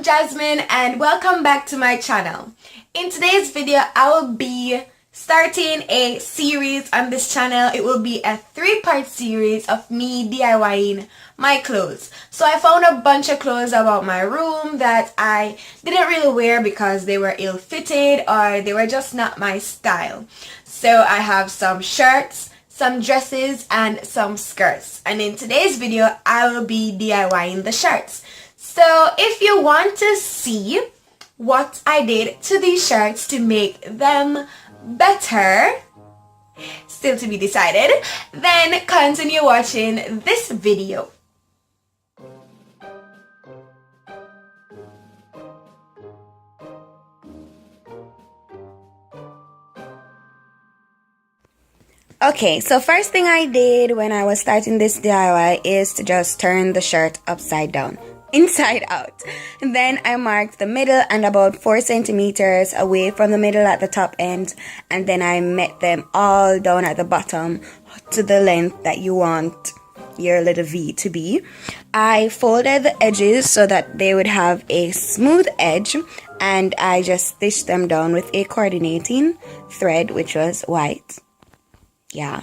Jasmine and welcome back to my channel. In today's video, I will be starting a series on this channel. It will be a 3-part series of me DIYing my clothes. So I found a bunch of clothes about my room that I didn't really wear because they were ill-fitted or they were just not my style. So I have some shirts, some dresses, and some skirts. And in today's video, I will be DIYing the shirts. So if you want to see what I did to these shirts to make them better, still to be decided, then continue watching this video. Okay, so first thing I did when I was starting this DIY is to just turn the shirt upside down, inside out. Then I marked the middle and about 4 centimeters away from the middle at the top end, and then I met them all down at the bottom to the length that you want your little V to be. I folded the edges so that they would have a smooth edge, and I just stitched them down with a coordinating thread, which was white. Yeah.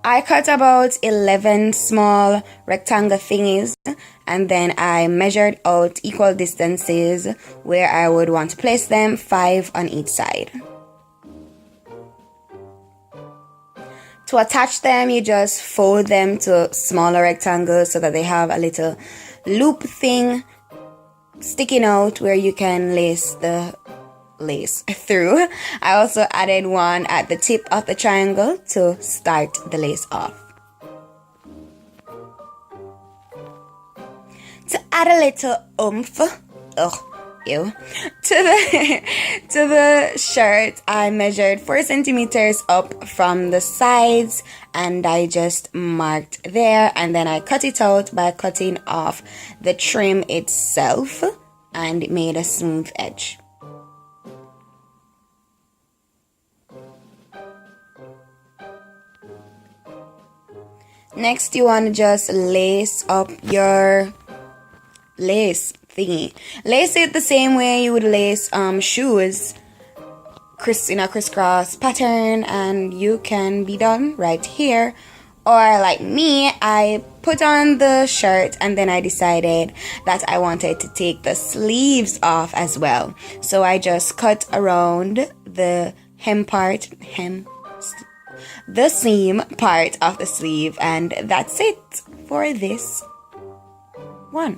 I cut about 11 small rectangle thingies, and then I measured out equal distances where I would want to place them, 5 on each side. To attach them, you just fold them to smaller rectangles so that they have a little loop thing sticking out where you can lace the lace through. I also added one at the tip of the triangle to start the lace off. To add a little oomph, to the shirt, I measured 4 centimeters up from the sides, and I just marked there, and then I cut it out by cutting off the trim itself, and it made a smooth edge. Next, you want to just lace up your lace thingy. Lace it the same way you would lace shoes, in a crisscross pattern, and you can be done right here. Or like me, I put on the shirt and then I decided that I wanted to take the sleeves off as well. So I just cut around the the seam part of the sleeve, and that's it for this one.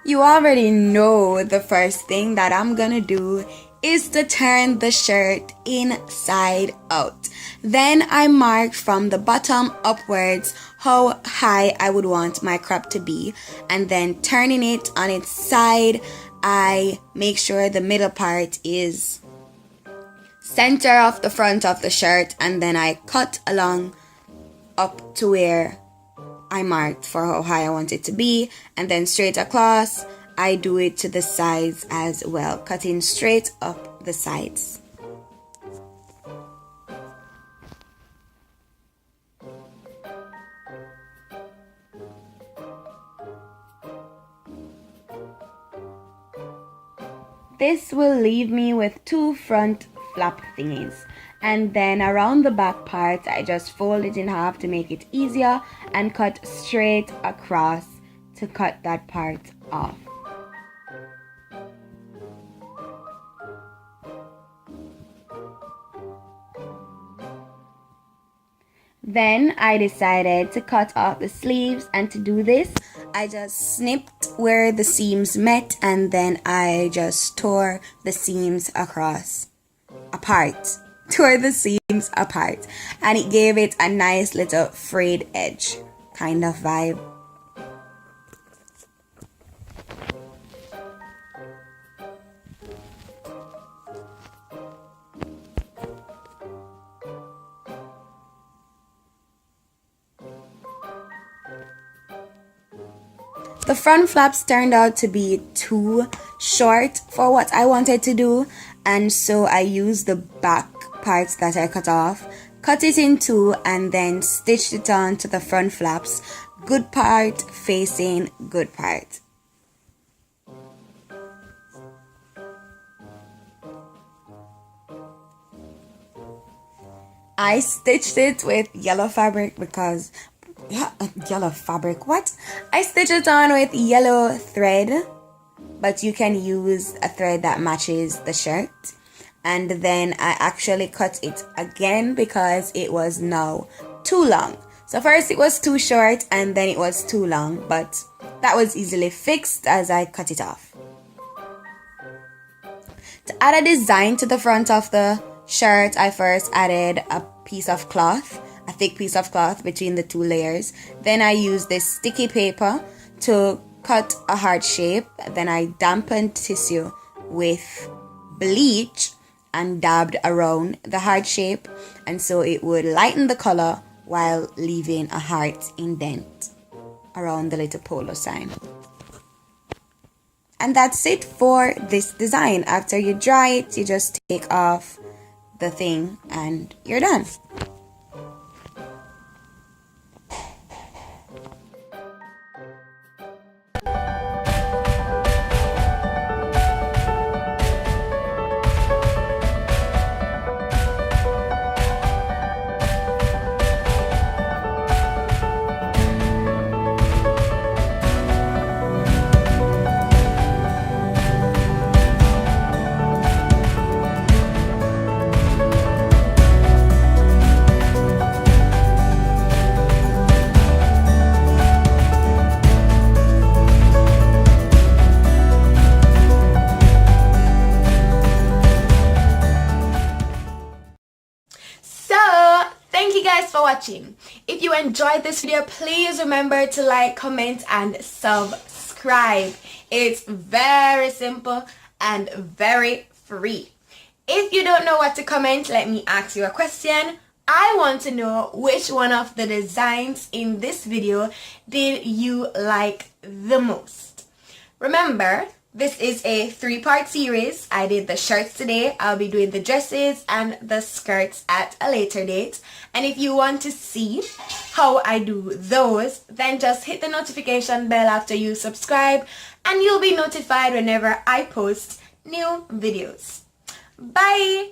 You already know the first thing that I'm gonna do is to turn the shirt inside out. Then I mark from the bottom upwards how high I would want my crop to be, and then turning it on its side, I make sure the middle part is center of the front of the shirt, and then I cut along up to where I marked for how high I want it to be, and then straight across I do it to the sides as well, cutting straight up the sides. This will leave me with 2 front flap thingies, and then around the back part I just fold it in half to make it easier and cut straight across to cut that part off. Then I decided to cut off the sleeves, and to do this I just snipped where the seams met, and then I just tore the seams apart, and it gave it a nice little frayed edge kind of vibe. The front flaps turned out to be too short for what I wanted to do, and so I used the back parts that I cut off, cut it in 2, and then stitched it on to the front flaps, good part facing good part. I stitched it with yellow fabric because I stitched it on with yellow thread, but you can use a thread that matches the shirt. And then I actually cut it again because it was now too long. So first it was too short and then it was too long, but that was easily fixed as I cut it off. To add a design to the front of the shirt, I first added a thick piece of cloth between the 2 layers. Then I used this sticky paper to cut a heart shape. Then I dampened tissue with bleach and dabbed around the heart shape, and so it would lighten the color while leaving a heart indent around the little polo sign. And that's it for this design. After you dry it, you just take off the thing and you're done. Thank you guys for watching. If you enjoyed this video, please remember to like, comment, and subscribe. It's very simple and very free. If you don't know what to comment, let me ask you a question. I want to know which one of the designs in this video did you like the most. Remember, this is a 3-part series. I did the shirts today. I'll be doing the dresses and the skirts at a later date. And if you want to see how I do those, then just hit the notification bell after you subscribe, and you'll be notified whenever I post new videos. Bye!